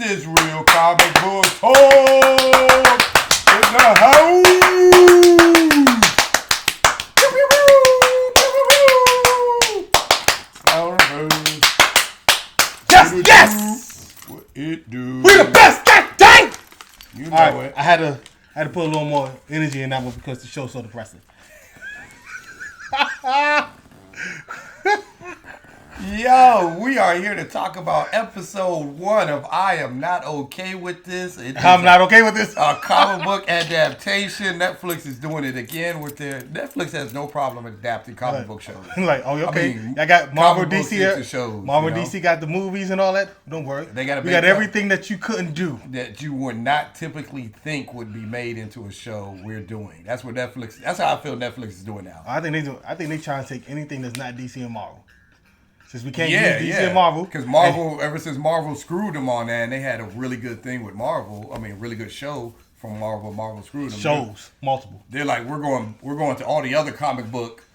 is Real Comic Book Talk in the house. Yes! What it do? We the best, god dang! You know it. I had to put a little more energy in that one because the show's so depressing. Yo, we are here to talk about episode 1 of I Am Not Okay With This. I'm not okay with this. A comic book adaptation. Netflix is doing it again with their... Netflix has no problem adapting comic book shows. Like, oh, okay. I mean, I got Marvel, comic books DC. into shows, Marvel, you know? DC got the movies and all that. Don't worry. They got we got everything that you couldn't do. That you would not typically think would be made into a show. We're doing. That's what Netflix... That's how I feel Netflix is doing now. I think they trying to take anything that's not DC and Marvel. Since we can't use DC and Marvel. Because Marvel, ever since Marvel screwed them on that, and they had a really good thing with Marvel. I mean, a really good show from Marvel. Marvel screwed them. Shows, multiple. They're like, we're going to all the other comic book.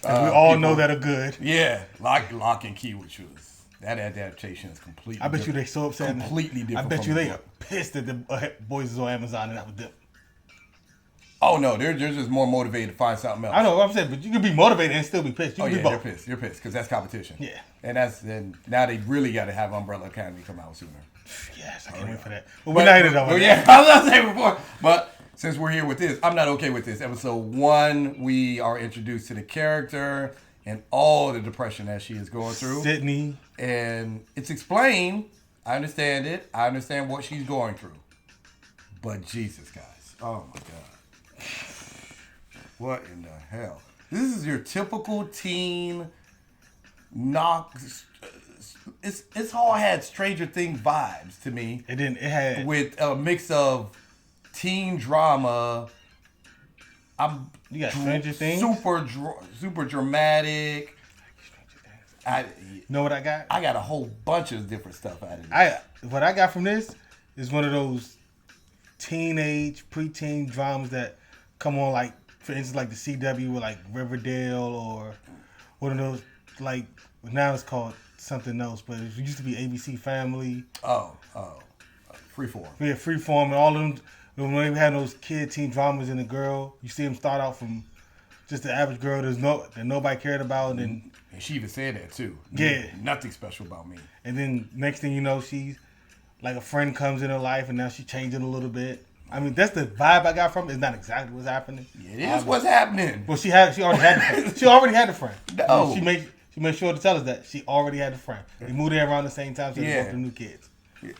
And we all know that are good. Yeah, Lock and Key, which was that adaptation is completely. I bet you they so upset. Completely different. I bet you they are pissed that the boys is on Amazon and that was them. Oh no, they're just more motivated to find something else. I know what I'm saying, but you can be motivated and still be pissed. You can be both. You're pissed because that's competition. Yeah, and now they really got to have Umbrella Academy come out sooner. Yes, I can't wait for that. But we're not here to talk about that. I was not saying before, but since we're here with this, I'm not okay with this. Episode 1, we are introduced to the character and all the depression that she is going through. Sydney, and it's explained. I understand it. I understand what she's going through. But Jesus, guys, oh my God. What in the hell? This is your typical teen knock. It's all had Stranger Things vibes to me. It didn't. It had with a mix of teen drama. You got Stranger Things. Super dramatic. You know what I got? I got a whole bunch of different stuff out of this. What I got from this is one of those teenage, preteen dramas that come on, like, for instance, like the CW with like Riverdale, or one of those, like, now it's called something else, but it used to be ABC Family. Freeform. Yeah, Freeform, and all of them. When we had those kid teen dramas and the girl, you see them start out from just the average girl that nobody cared about, and she even said that too. Yeah, nothing special about me. And then next thing you know, she's like, a friend comes in her life, and now she's changing a little bit. I mean, that's the vibe I got from it. It's not exactly what's happening. It is what's happening. Well, she already had the friend. She already had the friend. No. She made sure to tell us that she already had the friend. They moved there around the same time, so they both the new kids. Yeah.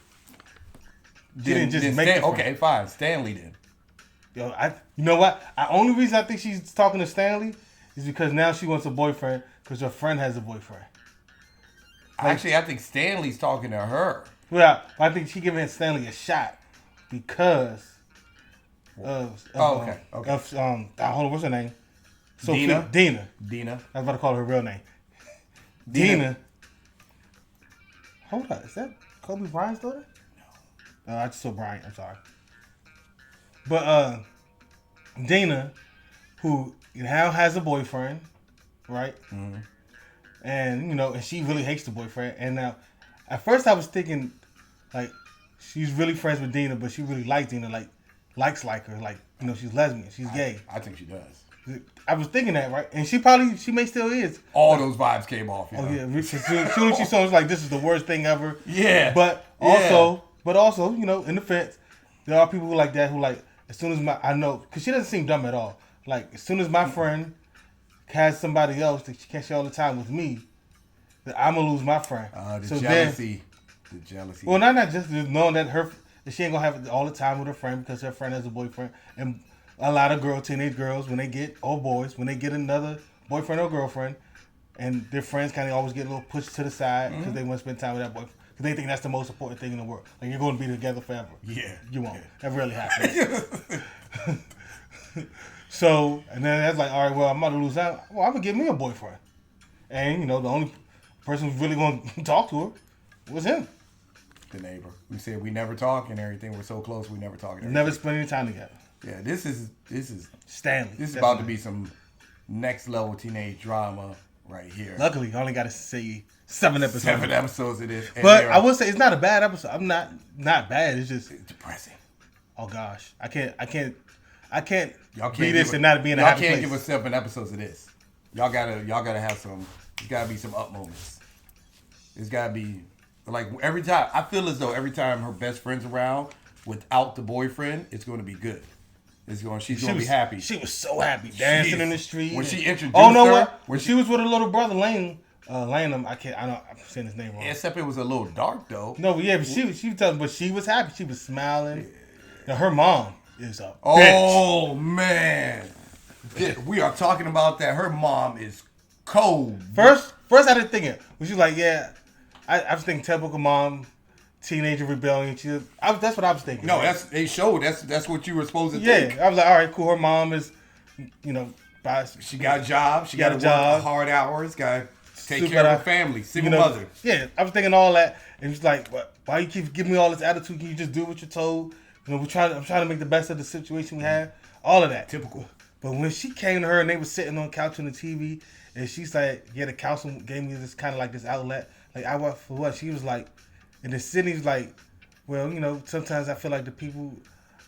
She didn't just make the friend. Okay, fine. Stanley then. Yo, you know what? The only reason I think she's talking to Stanley is because now she wants a boyfriend because her friend has a boyfriend. Actually, I think Stanley's talking to her. Well, I think she's giving Stanley a shot because of hold on, what's her name? Dina. I was about to call her real name. Dina. Hold on, is that Kobe Bryant's daughter? No. I just saw Bryant. I'm sorry. But Dina, who now has a boyfriend, right? Mm-hmm. And and she really hates the boyfriend. And now, at first I was thinking, like, she's really friends with Dina, but she really likes Dina, likes her, like, she's lesbian, she's gay. I think she does. I was thinking that, right? And she may still is. All those vibes came off. Oh yeah, as soon as she saw it, was like, this is the worst thing ever. Yeah. But also, in defense, there are people who like that, who like, as soon as I know, because she doesn't seem dumb at all. Like, as soon as my friend has somebody else that she can't share all the time with me, that I'm gonna lose my friend. The jealousy. Well, not just knowing that she ain't gonna have it all the time with her friend because her friend has a boyfriend. And a lot of teenage girls, when they get another boyfriend or girlfriend, and their friends kind of always get a little pushed to the side because they want to spend time with that boyfriend. Because they think that's the most important thing in the world. Like, you're going to be together forever. Yeah. You won't. That really happens. So, and then that's like, all right, well, I'm about to lose out. Well, I'm going to get me a boyfriend. And, the only person who's really going to talk to her was him. The neighbor. We said we never talk and everything. We're so close, we never talk. Never spend any time together. Yeah, this is Stanley. This is about to be some next level teenage drama right here. Luckily, I only got to see 7 episodes. 7 episodes of this. But I will say it's not a bad episode. I'm not not bad. It's just depressing. Oh gosh, I can't Y'all can't be this and not be in a y'all happy can't place. give us 7 episodes of this. Y'all gotta have some. There's gotta be some up moments. It's gotta be like every time. I feel as though every time her best friend's around without the boyfriend, it's going to be good. She's gonna be happy. She was so happy dancing in the street when she introduced what? When she was with her little brother Lanham. I'm saying his name wrong. Except it was a little dark though. No, but yeah, but she was happy. She was smiling. Now her mom is a bitch. Man, we are talking about that. Her mom is cold. First I didn't think it. She was like, yeah, I was thinking typical mom, teenager rebellion. That's what I was thinking. No, they showed. That's what you were supposed to think. Yeah, I was like, all right, cool. Her mom is, she got a job. She got a job. Hard hours. Got to take care of her family. Single mother. Yeah, I was thinking all that, and it's like, why you keep giving me all this attitude? Can you just do what you're told? I'm trying to make the best of the situation we have. All of that. Typical. But when she came to her and they were sitting on the couch on the TV, and she's like, yeah, the counselor gave me this kind of like this outlet. Like, I work for what? She was like, and then Sydney's like, well, sometimes I feel like the people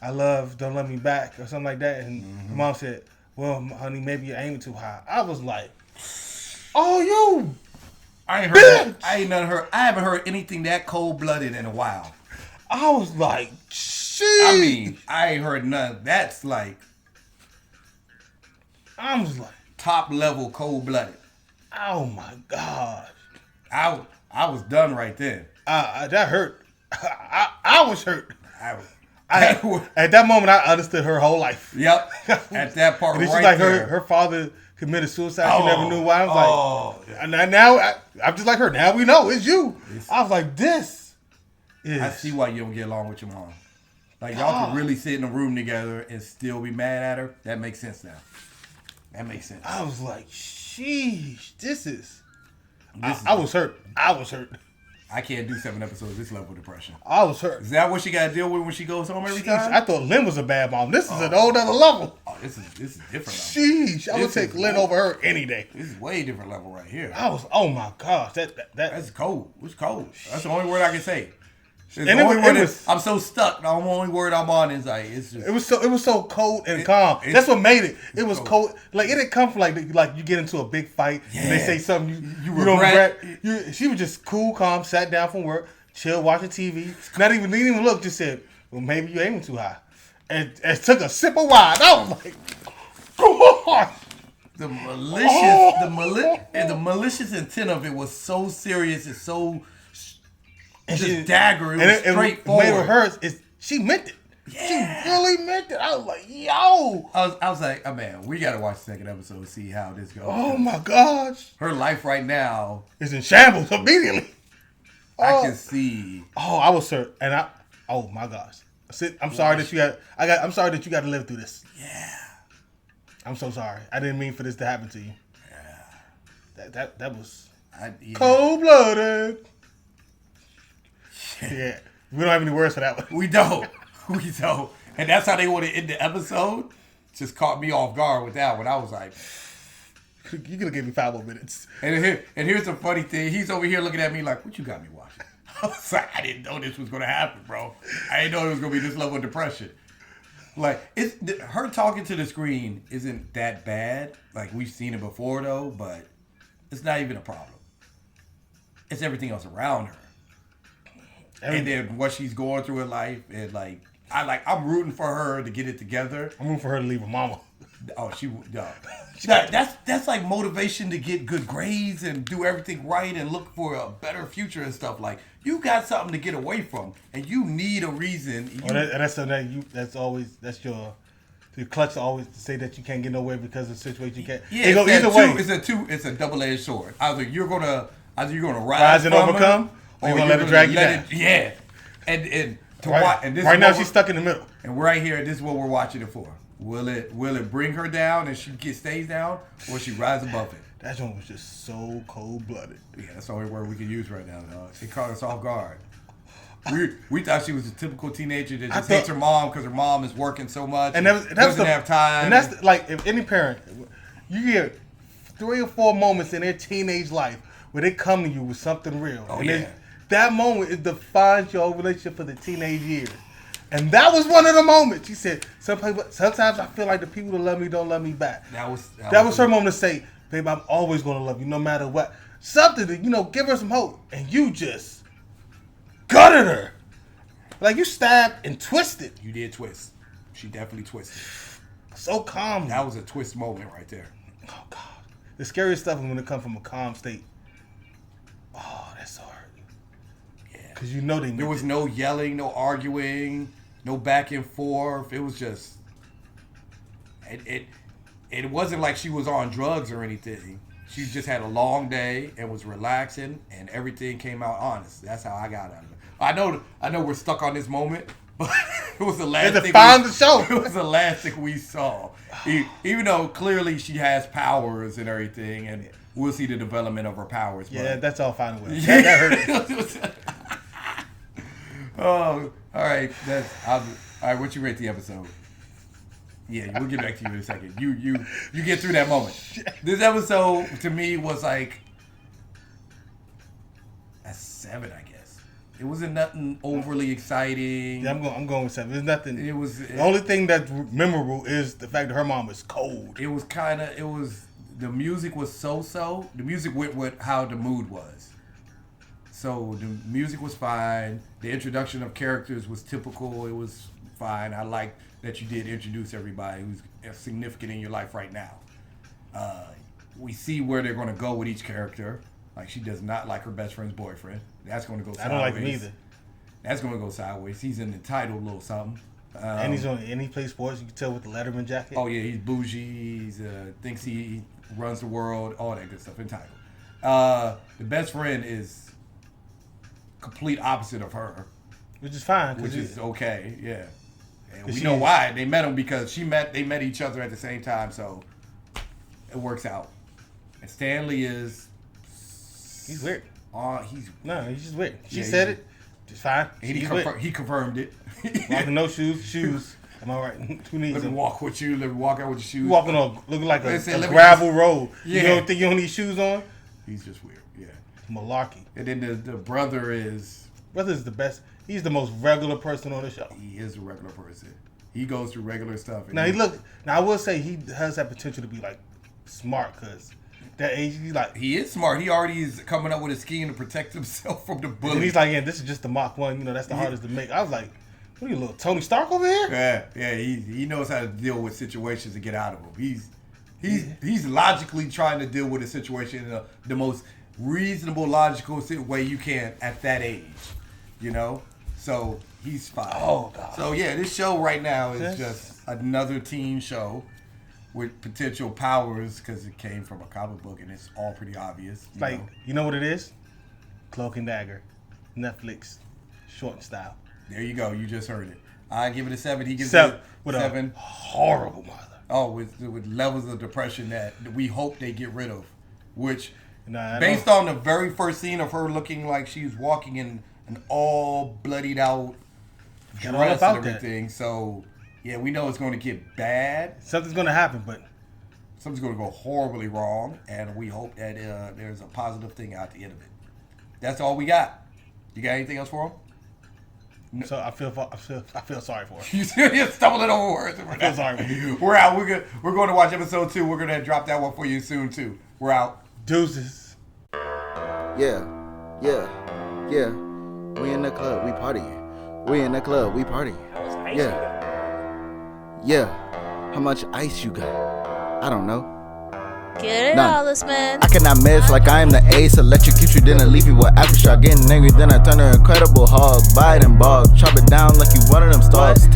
I love don't love me back or something like that. And her mom said, well, honey, maybe you're aiming too high. I was like, oh, you I ain't heard. I haven't heard anything that cold blooded in a while. I was like, shit. I mean, I ain't heard none. That's like, I was like, top level cold blooded. Oh my gosh. I was done right then. That hurt. I was hurt. At that moment, I understood her whole life. Yep. At that part, and right like there. her father committed suicide. She never knew why. I was like, now I'm just like her. Now we know it's you. I was like, this is. I see why you don't get along with your mom. Like y'all can really sit in a room together and still be mad at her. That makes sense now. That makes sense. I was like, sheesh, this is. I was hurt. I was hurt. I can't do 7 episodes of this level of depression. I was hurt. Is that what she got to deal with when she goes home every time? I thought Lynn was a bad mom. This is an whole other level. Oh, this is different. Sheesh, I would take Lynn over her any day. This is way different level right here. Oh my gosh, that's cold. It's cold. That's the only word I can say. I'm so stuck. The only word I'm on is like it's just. It was so cold and calm. That's what made it. It was cold. Like it didn't come from like you get into a big fight and they say something you don't regret. She was just cool, calm, sat down from work, chill, watching TV. Didn't even look. Just said, "Well, maybe you're aiming too high," and took a sip of wine. I was like, "God." The malicious intent of it was so serious and so. And just dagger. It was straightforward. Made her hers. She meant it. Yeah. She really meant it. I was like, yo. I was like, oh man, we gotta watch the second episode and see how this goes. Oh my gosh. Her life right now is in shambles immediately. I can see. Oh, I was hurt, and oh my gosh. I'm sorry that you got. I'm sorry that you got to live through this. Yeah. I'm so sorry. I didn't mean for this to happen to you. Yeah. That was cold blooded. Yeah, we don't have any words for that one. We don't. And that's how they want to end the episode. Just caught me off guard with that one. I was like, you could have given me 5 more minutes. And here's the funny thing. He's over here looking at me like, what you got me watching? I was like, I didn't know this was going to happen, bro. I didn't know it was going to be this level of depression. Like, her talking to the screen isn't that bad. Like, we've seen it before, though, but it's not even a problem. It's everything else around her. And then what she's going through in life, and I'm rooting for her to get it together. I'm rooting for her to leave her mama. Oh, that's like motivation to get good grades and do everything right and look for a better future and stuff. Like you got something to get away from, and you need a reason. That's your clutch to always say that you can't get nowhere because of the situation you can't. Yeah, either way, it's a double-edged sword. Either you're gonna rise and overcome. Or you're gonna let it drag you down. Yeah. And this right now she's stuck in the middle. And right here, this is what we're watching it for. Will it bring her down and she stays down, or she rise above it? That one was just so cold blooded. Yeah, that's the only word we can use right now, dog. It caught us off guard. We thought she was a typical teenager that just hates her mom because her mom is working so much and doesn't have time. And that's like if any parent, you get 3 or 4 moments in their teenage life where they come to you with something real. That moment, it defines your relationship for the teenage years. And that was one of the moments. She said, sometimes I feel like the people that love me don't love me back. That was her moment to say, babe, I'm always going to love you no matter what. Something to, give her some hope. And you just gutted her. Like you stabbed and twisted. You did twist. She definitely twisted. So calm. That was a twist moment right there. Oh, God. The scariest stuff is when it comes from a calm state. Oh, that's so hard. Yeah. Because there was no yelling, no arguing, no back and forth. It was just... It wasn't like she was on drugs or anything. She just had a long day and was relaxing, and everything came out honest. That's how I got out of it. I know we're stuck on this moment, but it was the last thing. The show. It was the last thing we saw. Even though clearly she has powers and everything, and we'll see the development of her powers. Yeah, but that's all fine and well. That hurt. Oh, all right. All right. What you rate the episode? Yeah, we'll get back to you in a second. You get through that moment. This episode to me was like a 7, I guess. It wasn't nothing overly exciting. Yeah, I'm going with 7. There's nothing. The only thing that's memorable is the fact that her mom was cold. The music was so-so. The music went with how the mood was. So the music was fine. The introduction of characters was typical. It was fine. I liked that you did introduce everybody who's significant in your life right now. We see where they're going to go with each character. Like, she does not like her best friend's boyfriend. That's going to go sideways. I don't like him either. That's going to go sideways. He's an entitled little something. And he plays sports. You can tell with the Letterman jacket. Oh, yeah. He's bougie. He's thinks he runs the world. All that good stuff. Entitled. The best friend is complete opposite of her. Which is fine. Which is okay, yeah. And we know why. They met him because they met each other at the same time, so it works out. And Stanley is... He's weird. He's just weird. She said it. It's fine. He confirmed it. Walking no shoes. Am I right? Who needs them? Let me walk with you. Let me walk out with your shoes. You walking on looking like a gravel road. Yeah. You don't think you don't need shoes on? He's just weird. Yeah. Malarkey. And then the brother is... Brother's the best. He's the most regular person on the show. He is a regular person. He goes through regular stuff. Now I will say he has that potential to be like smart because that age he's like he is smart. He already is coming up with a scheme to protect himself from the bully. And he's like, yeah, this is just the Mach 1. That's the hardest to make. I was like, what are you, little Tony Stark over here? Yeah. He knows how to deal with situations and get out of them. He's logically trying to deal with a situation in the most reasonable, logical way you can at that age. So he's fine. Oh, God. So, yeah, this show right now is just another teen show with potential powers because it came from a comic book and it's all pretty obvious. You know what it is? Cloak and Dagger. Netflix. Short and style. There you go. You just heard it. I give it a 7. He gives it a 7. A horrible mother. Oh, with levels of depression that we hope they get rid of. Which, based on the very first scene of her looking like she's walking in an all bloodied out dress and everything. That. So, yeah, we know it's going to get bad. Something's going to happen, but... Something's going to go horribly wrong, and we hope that there's a positive thing out the end of it. That's all we got. You got anything else for him? No. So I feel sorry for him. You're stumbling over words. I feel sorry for you. We're out. We're going to watch episode 2. We're going to drop that one for you soon, too. We're out. Deuces. Yeah. We in the club, we partying. We in the club, we partying. Yeah. How much ice you got? I don't know. Get it, Hollisman. I cannot miss like I am the ace. Electrocute you, then I leave you with aftershock. Getting angry, then I turn her Incredible Hulk. Bite and bog. Chop it down like you one of them stars.